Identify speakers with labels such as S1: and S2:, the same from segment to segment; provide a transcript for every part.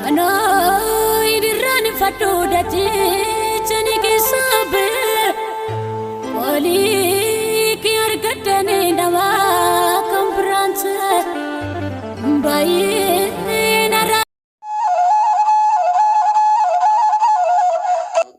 S1: Anoi dirani fatu dati chani ke sabe Wali ki argatane nama kamprance Bayi nara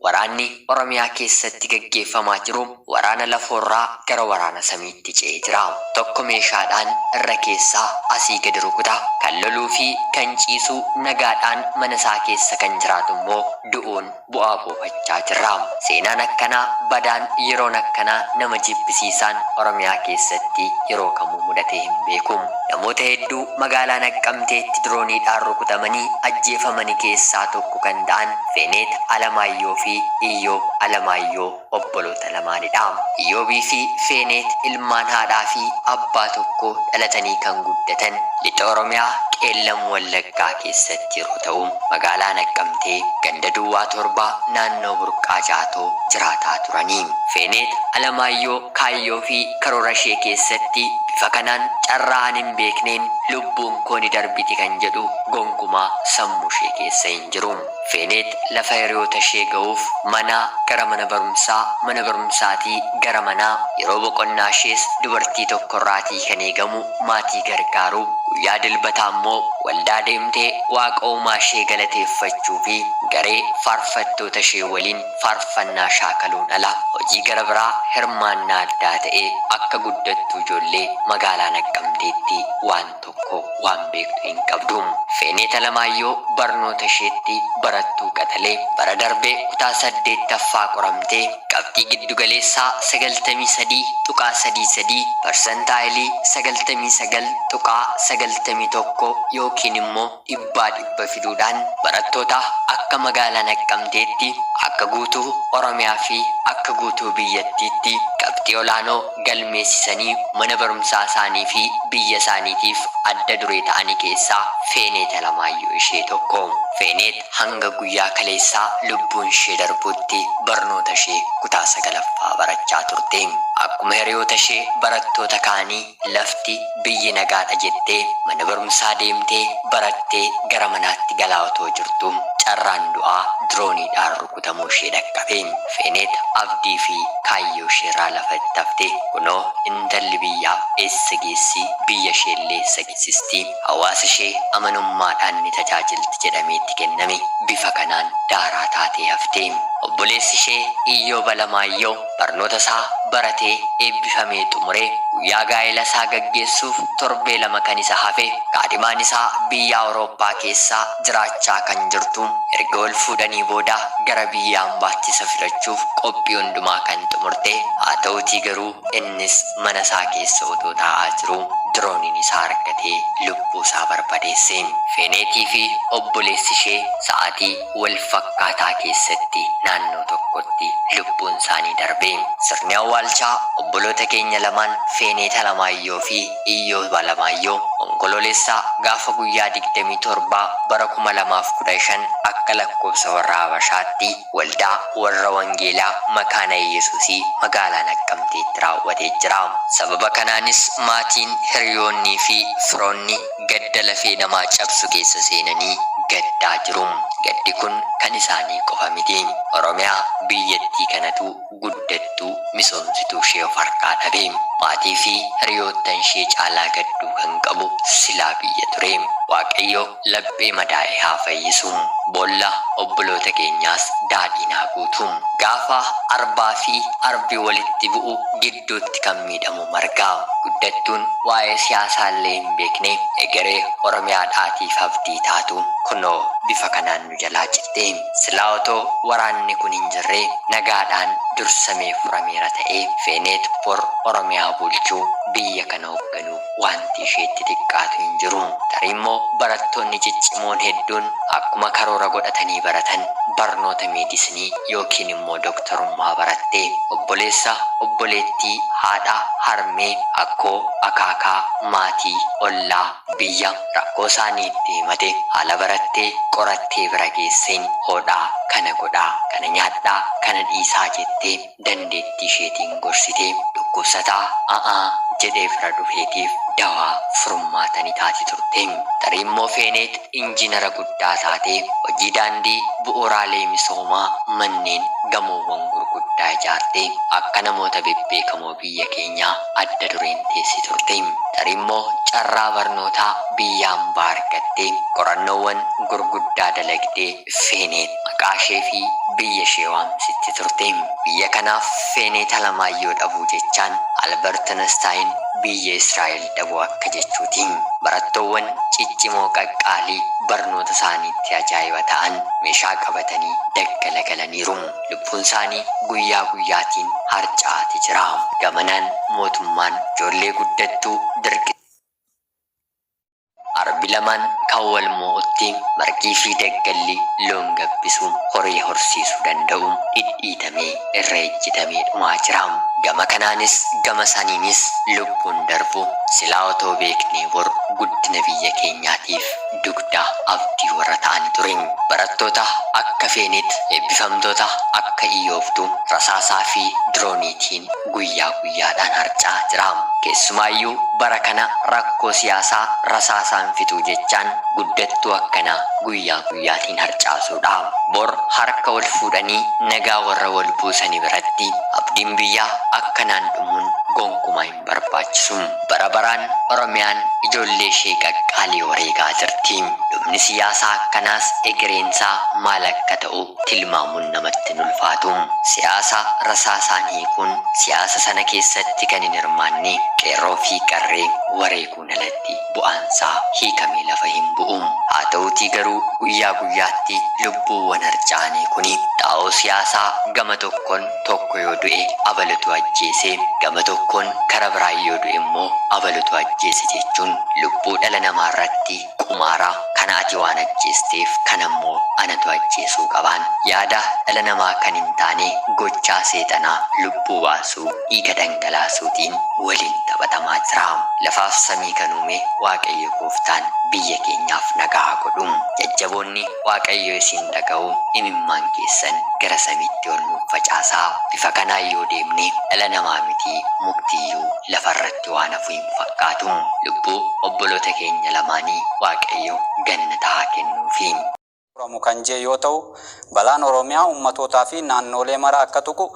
S2: Waraanni Oromiyaa keessatti gaggeeffamaa jiru waraana lafoorraa gara waraana samiitti ce'ee jira. Tokko meeshaadhaan irra keessaa asii gadi rukuta. Kan loluu fi kan ciisu nagaadhaan mana isaa keessa kan jiraatu immoo du'uun bu'aa boofachaa jira. Seenaan akkanaa badaan yeroon akkanaa nama jibbisiisaan Oromiyaa keessatti yeroo kamuu mudatee hin beeku. Namoota hedduu magaalaa Naqqamteetti dirooniidhaan rukutamanii ajjeefamanii keessaa tokko kan ta'an Feenet Alamaayyoo fi Iyyoob Alamaayyoo obboloota lamaanidha. Iyyoobii fi Feenet ilmaan haadhaa fi abbaa tokko dhalatanii kan guddatan lixa Oromiyaa Qeellam Wallaggaa keessatti yeroo ta'u magaalaa Naqqamtee ganda Duwwaa Torbaa naannoo Burqaa Jaatoo jiraataa turanii. Feenet Alamaayyoo kaayyoo fi karoora ishee keessatti bifa kanaan carraan hin beekneen lubbuun koo ni darbiti kan jedhu gonkumaa sammuu ishee keessa hin jiru. Feenet lafa hiriyoota ishee ga'uuf manaa gara mana barumsaatii gara manaa yeroo boqonnaa ishees dubartii tokkorraatii kan eegamu maatii gargaaru guyyaa dilbataa immoo waldaa deemtee waaqa uumaa ishee galateeffachuu fi garee faarfattoota ishee waliin faarfannaa shaakaluun ala hojii gara biraa hirmaannaa addaa ta'ee akka guddattu ijoollee magaalaa Naqqamteetti waan tokko waan beektu hin qabdu. Feenet Alamaayyoo barnoota isheetti barattuu qaxalee bara darbee kutaa 8ffaa qoramtee qabxii giddugaleessaa 93.33 parsantaayilii 99.91 yookiin immoo 100 fiduudhaan barattoota akka magaalaa Naqqamteetti akka guutuu Oromiyaa fi akka guutuu biyyattiitti qabxii olaanoo galmeessisanii mana barumsaa isaanii fi biyya isaaniitiif adda duree ta'anii keessaa Feenet Alamaayyoo ishee tokko. Feenet hanga guyyaa kaleessaa lubbuun ishee darbutti barnoota ishee kutaa 9ffaa barachaa turte. Akkuma hiriyoota ishee barattoota kaanii lafti biyyi nagaadha jettee mana barumsaa deemtee barattee gara manaatti galaa otoo jirtu carraan du'aa dirooniidhaan rukutamuu ishee dhaqqabe. Feenet abdii fi kaayyoo isheerraa lafatti hafte. Kunoo intalli biyyaa eessa geessi biyya isheellee eessa geessisti. Hawaasa ishee amanummaadhaan ni tajaajilti jedhameetti kenname bifa kanaan daaraa taatee hafte. Obboleessi ishee Iyyoob Alamaayyoo barnoota isaa baratee eebbifamee xumuree guyyaa gaa'ela isaa gaggeessuuf torbee 2 kan isa hafe kaadhimaan isaa biyya Awurooppaa keessaa jiraachaa kan jirtu erga wal fuudhanii booda gara biyya ambaatti isa filachuuf qophii hundumaa kan xumurte haa ta'utii garuu innis mana isaa keessa otoo taa'aa jiru dirooniin isaa argatee lubbuu isaa barbadeesse. Feenetii fi obboleessi ishee sa'aatii wal fakkaataa keessatti naannoo tokkotti lubbuun isaanii darbe. Sirni awwaalchaa obboloota keenya lamaan Feenet Alamaayyoo fi Iyyoob Alamaayyoo onkololeessaa gaafa guyyaa 27 bara 2015 akka lakkoofsa warra Habashaatti waldaa warra Wangeelaa Makaana Yesuusii magaalaa Naqqamteetti raawwatee jira. Sababa kanaanis maatiin hiriyoonnii fi firoonni gadda lafee namaa cabsu keessa seenanii gaddaa jiru. Gaddi kun kan isaanii qofa miti. Oromiyaa biyyattii kanatu guddattuu misoomsituu ishee of harkaa dhabe. Maatii fi hiriyoottan ishee caalaa gadduu kan qabu silaa biyya ture. Waaqayyo laphee madaa'e haa fayyisu. Boolla obboloota keenyaas daadhiin haa guutu. Gaafa arbaa fi arbi walitti bu'u gidduutti kan miidhamu margaa. Guddattuun waa'ee siyaasaallee hin beekne egeree Oromiyaadhaatiif abdii taatu kunoo bifa kanaan nu jalaa citte. Silaa otoo waraanni kun hin jirre nagaadhaan dursamee furameera ta'ee Feenet bor Oromiyaa bulchuu biyya kana hoogganuu wanti isheetti xiqqaatu hin jiru. Tarimmoo barattoonni ciccimoon hedduun akkuma karoora godhatanii baratan barnoota meedisinii yookiin immoo doktorummaa barattee obboleessa obboleettii haadha harmee akkoo akaakaa maatii ollaa biyya rakkoo isaanii itti himate haala barattee qorattee bira geesseen hodhaa kana godhaa kana nyaadhaa kana dhiisaa jettee dandeettii isheetiin gorsitee dhukkubsataa jedhee bira dhufeetiif dawaa furmaatanii taati turte. Tarii immoo Feeneet injiinara guddaa taate hojii daandii bu'uuraalee misoomaa manneen gamoowwan gurguddaa ijaarte akka namoota bebbeekamoo biyya keenyaa adda dureen teessi turte. Tarii immoo carraa barnootaa biyya hambaa argatte qorannoowwan gurguddaa dalagdee Feeneet maqaa ishee fi biyya ishee waamsitti turte. Biyya kanaaf Feeneet Alamaayyoo dhabuu jechaan Albert Einstein biyya Israa'el dhabuu akka jechuuti. Barattoowwan ciccimoo qaqqaalii barnoota isaaniitti ajaa'iba ta'an meeshaa qabatanii daggalagalaniiru. Lubbuun isaanii guyyaa guyyaatiin harcaati jira. Gamanaan mootummaan ijoollee guddattuu dirqi arbi lamaan kan wal mo'utti margii fi daggalli loon gabbisuu horii horsiisuu danda'u dhidhiitamee irra ejjitamee dhumaa jira. Gama kanaanis gama saniinis lubbuun darbu silaa otoo beeknee bor guddina biyya keenyaatiif dugdaa abdii warra ta'anii ture. Barattoota akka Feeneet eebbifamtoota akka Iyyoobtuu rasaasaa fi dirooniitiin guyyaa guyyaadhaan harcaa jira. Keessumaayyuu bara kana rakkoo siyaasaa rasaasaan fixuu jechaan guddattuu akkanaa guyyaa guyyaatiin harcaasuudha. Bor harka wal fuudhanii nagaa warra wal buusanii biratti abdiin biyyaa akkanaan dhumuun gonkumaa hin barbaachisu. Bara baraan Oromiyaan ijoollee ishee qaqqaalii wareegaa jirti. Dhumni siyaasaa akkanaas egereensaa maal akka ta'u tilmaamuun namatti hin ulfaatu. Siyaasa rasaasaan hiikuun siyaasa sana keessatti kan hin hirmaanne qeerroo fi qarree wareeguun alatti bu'aansaa hiikamee lafa hin bu'u. Haa ta'uutii garuu guyyaa guyyaatti lubbuuwwan harcaanii kuni xaa'oo siyaasaa gama tokkoon tokko yoo du'e abalutu ajjeese gama tokkoon kara biraa yoo du'e immoo abalutu ajjeese jechuun lubbuu dhala namaa irratti qumaaraa kana ati waan ajjeesteef kan ammoo anatu ajjeesuu qabaan yaada dhala namaa kan hin taane gochaa seexanaa lubbuu baasuu dhiiga dhangalaasuutiin waliin taphatamaa jira. Lafaaf samii kan uume Waaqayyo Gooftaan biyya keenyaaf nagaa godhu. Jajjaboonni Waaqayyo isin dhaga'u imimmaan keessan gara samiitti ol nuuf facaasaa. Bifa kanaan yoo deemne dhala namaa miti muktiyyuu lafarratti waan hafu hin fakkaatu. Lubbuu obboloota keenya lamaanii Waaqayyo gannata haa kennuufi.
S3: Oromoo kan jee yoo ta'u balaan Oromiyaa ummatootaa fi naannolee mara akka tuqu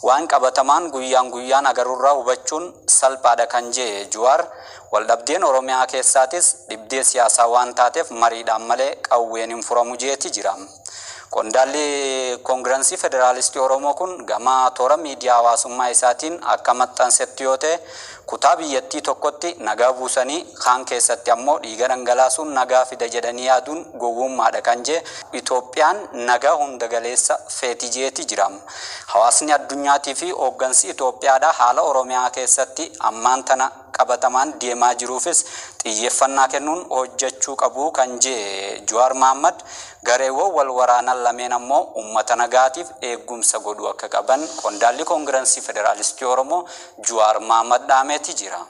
S3: waan qabatamaan guyyaan agarurraa hubachuun salphaadha kan jee Jawaar waldhabdeen Oromiyaa keessaatis dhibdee siyaasaa waan taateef mariidhaan malee qawween hin furamu jeeti jira. Qondaalli Koongirensii Federaalistii Oromoo kun gama toora miidiyaa hawaasummaa isaatiin akka maxxansetti yoo ta'e kutaa biyyattii tokkotti nagaa buusanii kaan keessatti ammoo dhiiga dhangalaasuun nagaa fida jedhanii yaaduun gowwummaadha kan jee Itoophiyaan nagaa hunda galeessa feeti jeeti jira. Hawaasni addunyaatii fi hooggansi Itoophiyaadha haala Oromiyaa keessatti ammaan tana qabatamaan deemaa jiruufis xiyyeeffannaa kennuun hojjechuu qabu kan jee Jawaar Mohammad gareewwan wal waraanan lameen ammoo uummata nagaatiif eegumsa godhu akka qaban qondaalli Koongirensii Federaalistii Oromoo Jawaar Mohammad dhaameeti jira.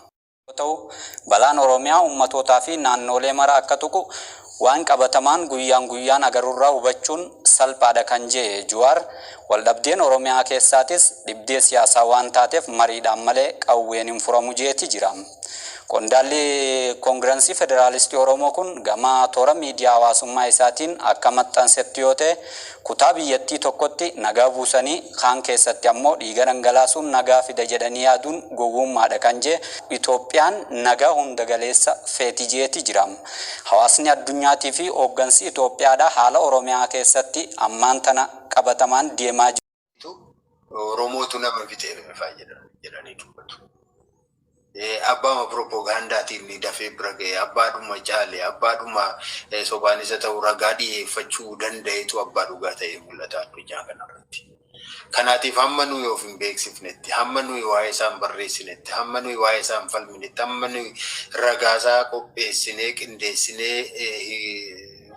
S3: Ta'u balaan Oromiyaa ummatootaa fi naannolee mara akka tuqu waan qabatamaan guyyaan agarurraa hubachuun salphaadha kan jee Jawaar waldhabdeen Oromiyaa keessaatis dhibdee siyaasaa waan taateef mariidhaan malee qawween hin furamu jeeti jira. Qondaalli Koongirensii Federaalistii Oromoo kun gama toora miidiyaa hawaasummaa isaatiin akka maxxansetti yoo ta'e kutaa biyyattii tokkotti nagaa buusanii kaan keessatti ammoo dhiiga dhangalaasuun nagaa fida jedhanii yaaduun gowwummaadha kan jee Itoophiyaan nagaa hunda galeessa feeti jeeti jira. Hawaasni addunyaatii fi hooggansi Itoophiyaadha haala Oromiyaa keessatti ammaan tana qabatamaan deemaa jiru.
S4: Oromootu nama bitee jedhanii dubbatu. Abbaa propagandaatiin ni dafee bira ga'e abbaadhuma caale abbaadhuma sobaan isa ta'u ragaa dhiyeeffachuu danda'etu abbaa dhugaa ta'ee mul'ata addunyaa kanarratti. Kanaatiif hamma nuyi of hin beeksifnetti hamma nuyi waa'ee isaan barreessinetti hamma nuyi waa'ee isaan falminetti hamma nuyi ragaasaa qopheessinee qindeessinee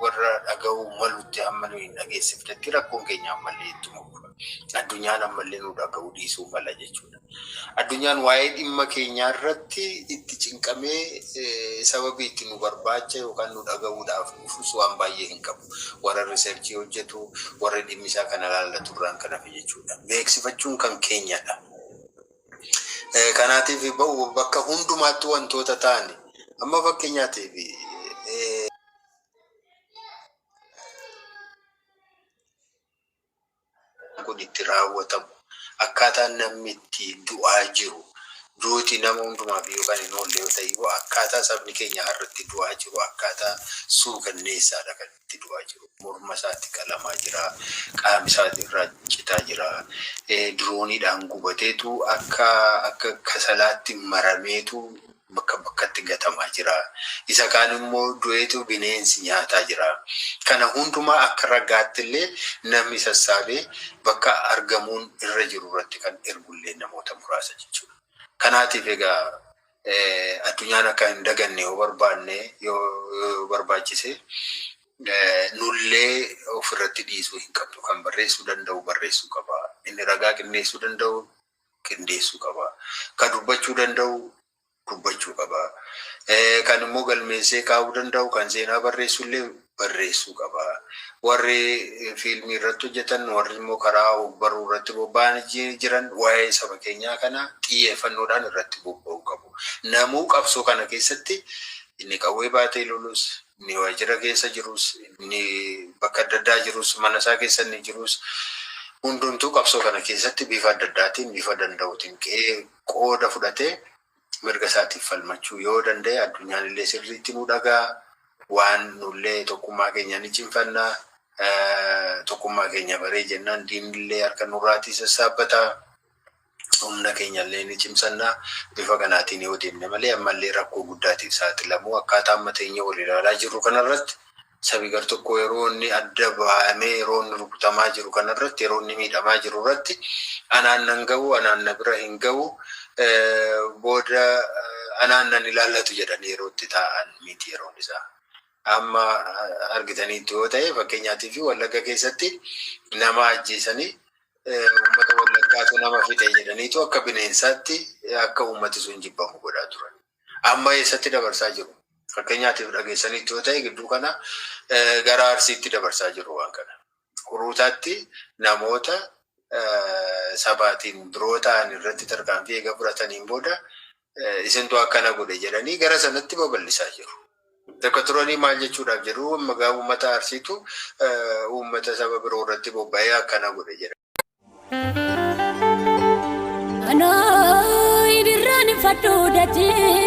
S4: warra dhaga'uu malutti hamma nuyi hin dhageessifnetti rakkoon keenya ammallee ittuma gula. Addunyaan ammallee nu dhaga'uu dhiisuu mala jechuudha. Addunyaan waa'ee dhimma keenyaa irratti itti cinqamee sababii itti nu barbaacha yookaan nu dhaga'uudhaaf dhufus waan baay'ee hin qabu. Warra riisarchii hojjetu warra dhimmi isaa kana ilaallatu irraan kan hafe jechuudha. Beeksifachuun kan keenyadha. Kanaatiif bakka hundumaatti wantoota ta'ani Amma fakkeenyaatiif kun itti raawwatamu akkaataan namni itti du'aa jiru duuti nama hundumaaf yookaan hin oolle yoo ta'e akkaataa sabni keenya har'atti du'aa jiru akkaataa suukanneessaadha kan itti du'aa jiru. Morma isaatti qalamaa jira, qaama isaatti irraa citaa jira, dirooniidhaan gubateetu akka kasalaatti marameetu bakka bakkatti gatamaa jira. Isa kaan immoo du'eetu bineensi nyaataa jira. Kana hundumaa akka ragaatti illee namni sassaabee bakka argamuun irra jiru irratti kan ergullee namoota muraasa jechuudha. Kanaatiif egaa addunyaan akka hin daganne yoo barbaanne yoo barbaachise nullee ofirratti dhiisuu hin qabnu. Kan barreessuu danda'u barreessuu qaba. Inni ragaa qindeessuu danda'u qindeessuu qaba. Kan dubbachuu danda'u dubbachuu qaba. Kan immoo galmeessee kaa'uu danda'u kan seenaa barreessullee barreessuu qaba. Warri fiilmii irratti hojjetan warri immoo karaa baruu irratti bobba'an jiran waa'ee saba keenyaa kana xiyyeeffannoodhaan irratti bobba'uu qabu. Namuu qabsoo kana keessatti inni qawwee baatee lolus, inni waajjira keessa jirus, inni bakka adda addaa jirus, mana isaa keessa inni jirus hundumtuu qabsoo kana keessatti bifa adda addaatiin bifa danda'uutiin qooda fudhatee mirga isaatiif falmachuu yoo danda'e addunyaan illee sirriitti nu dhagaa. Waan nullee tokkummaa keenya ni cimfannaa, tokkummaa keenya baree jennaan diinillee harka nurraatii sassaabbata, humna keenya illee ni cimsannaa. Bifa kanaatiin yoo deemne malee ammallee rakkoo guddaatiif saaxilamuu akkaataa amma teenya wal ilaalaa jirru kanarratti sabi gar tokko yeroo inni adda bahamee yeroo inni rukutamaa jiru kanarratti yeroo inni miidhamaa jiru irratti anaan nan ga'u anaan na bira hin ga'u booda anaan nan ilaallatu jedhanii yeroo itti taa'an miti yeroon isaa. Amma argitaniitti yoo ta'e fakkeenyaatiif Wallagga keessatti nama ajjeesanii uummata Wallaggaatu nama fixe jedhaniitu akka bineensaatti akka uummati sun jibbamu godhaa turan. Amma eessatti dabarsaa jiru? Fakkeenyaatiif dhageessaniitti yoo ta'e gidduu kana gara Arsiitti dabarsaa jiru waan kana. Huruutaatti namoota sabaatiin biroo ta'an irratti tarkaanfii eega fudhataniin booda isintu akkana godhe jedhanii gara sanatti babal'isaa jiru. Bakka turanii maal jechuudhaaf jedhu magaa uummata Arsiitu uummata saba biroo irratti bobba'ee akkana godhe jedha.
S1: Anoo idirraan fadhu dachee.